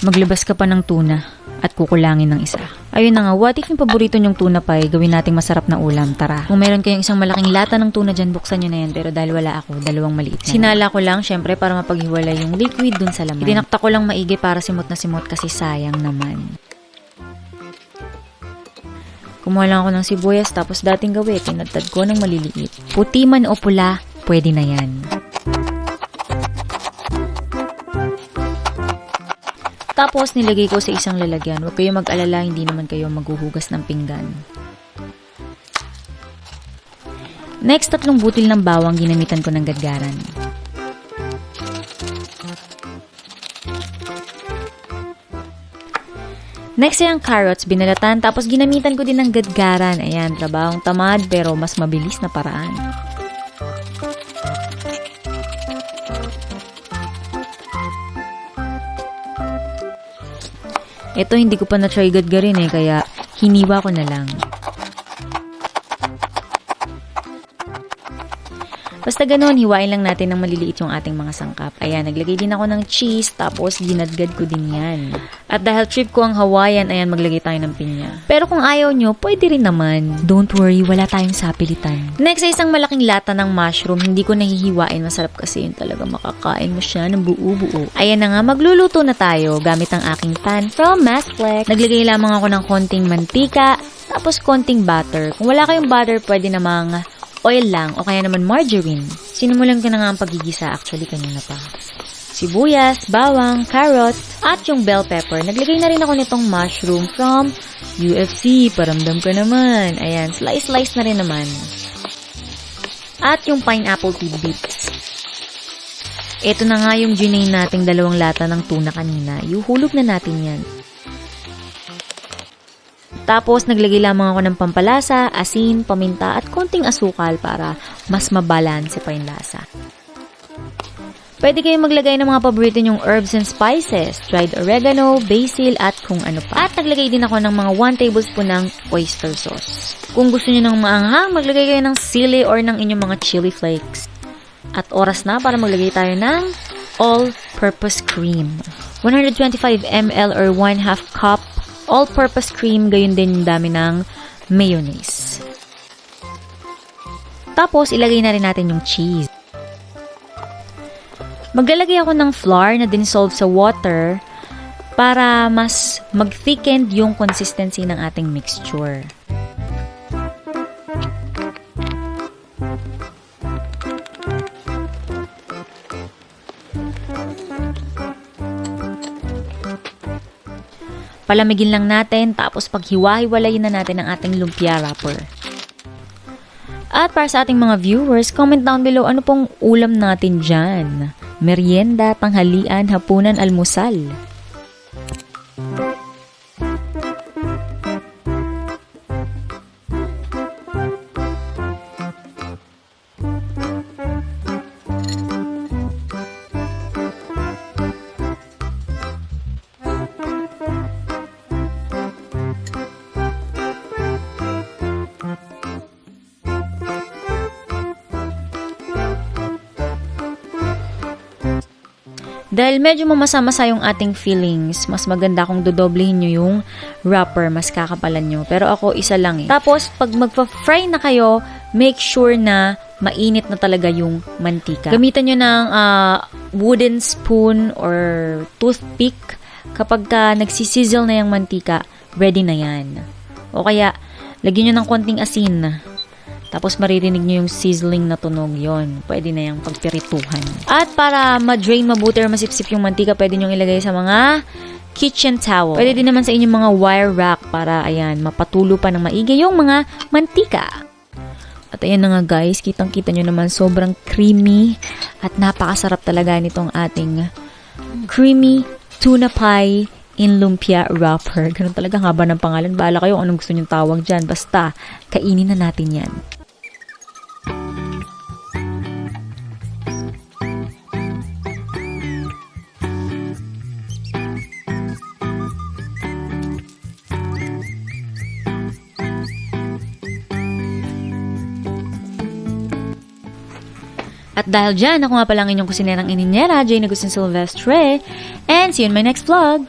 Maglabas ka pa ng tuna at kukulangin ng isa. Ayun na nga, what if yung paborito nyong tuna pie, gawin nating masarap na ulam, tara. Kung meron kayong isang malaking lata ng tuna dyan, buksan nyo na yan, pero dahil wala ako, dalawang maliit na. Sinala ko lang, syempre, para mapaghiwalay yung liquid dun sa laman. Itinakta ko lang maigi para simot na simot kasi sayang naman. Kumuha lang ako ng sibuyas, tapos dating gawin, tinadtad ko ng maliliit. Puti man o pula, pwede na yan. Tapos, nilagay ko sa isang lalagyan. Huwag kayo mag-alala, hindi naman kayo maghuhugas ng pinggan. Next, 3 butil ng bawang ginamitan ko ng gadgaran. Next ay ang carrots, binalatan, tapos ginamitan ko din ng gadgaran. Ayan, trabahong tamad pero mas mabilis na paraan. Ito hindi ko pa na-try gadgarin kaya hiniwa ko na lang. Basta ganoon, hiwain lang natin ng maliliit yung ating mga sangkap. Ayan, naglagay din ako ng cheese, tapos ginadgad ko din yan. At dahil trip ko ang Hawaiian, ayan, maglagay tayo ng pinya. Pero kung ayaw nyo, pwede rin naman. Don't worry, wala tayong sapilitan. Next ay isang malaking lata ng mushroom. Hindi ko nahihiwain, masarap kasi yun talaga, makakain mo siya ng buo-buo. Ayan na nga, magluluto na tayo gamit ang aking pan from Masflex. Naglagay lamang ako ng konting mantika, tapos konting butter. Kung wala kayong butter, pwede namang oil lang o kaya naman margarine. Sinimulan ko na nga ang pagigisa, actually kanina pa. Sibuyas, bawang, carrot, at yung bell pepper. Naglagay na rin ako nitong mushroom from UFC. Paramdam ka naman. Ayan, slice na rin naman. At yung pineapple tidbits. Ito na nga yung ginain nating 2 lata ng tuna kanina. Ihuhulog na natin yan. Tapos, naglagay lamang ako ng pampalasa, asin, paminta, at konting asukal para mas mabalanse pa yung lasa. Pwede kayong maglagay ng mga paborito nyong herbs and spices, dried oregano, basil, at kung ano pa. At naglagay din ako ng mga 1 tablespoon ng oyster sauce. Kung gusto nyo ng maanghang, maglagay kayo ng sili or ng inyong mga chili flakes. At oras na para maglagay tayo ng all-purpose cream. 125 ml or 1/2 cup all-purpose cream, gayon din yung dami ng mayonnaise. Tapos, ilagay na rin natin yung cheese. Maglalagay ako ng flour na dinsolve sa water para mas mag-thickened yung consistency ng ating mixture. Palamigin lang natin, tapos paghiwa-hiwalayin na natin ang ating lumpia wrapper. At para sa ating mga viewers, comment down below ano pong ulam natin dyan. Merienda, tanghalian, hapunan, almusal. Dahil medyo mamasa-masa yung ating fillings, mas maganda kung dodoblehin nyo yung wrapper, mas kakapalan nyo. Pero ako, isa lang Tapos, pag magpa-fry na kayo, make sure na mainit na talaga yung mantika. Gamitan nyo ng wooden spoon or toothpick. Kapag nagsisizzle na yung mantika, ready na yan. O kaya, lagyan nyo ng konting asin. Tapos maririnig nyo yung sizzling na tunog yon. Pwede na yung pagpirituhan. At para ma-drain mabuti or masipsip yung mantika, pwede nyo ilagay sa mga kitchen towel. Pwede din naman sa inyong mga wire rack para, ayan, mapatulo pa ng maigi yung mga mantika. At ayan na nga guys, kitang-kita nyo naman sobrang creamy at napakasarap talaga nitong ating creamy tuna pie in lumpia wrapper. Ganun talaga haba ng pangalan. Bahala kayo kung anong gusto nyong tawag dyan. Basta, kainin na natin yan. At dahil dyan, ako nga palang inyong kusinerang ininyera, Jane Agustin Silvestre, and see you in my next vlog!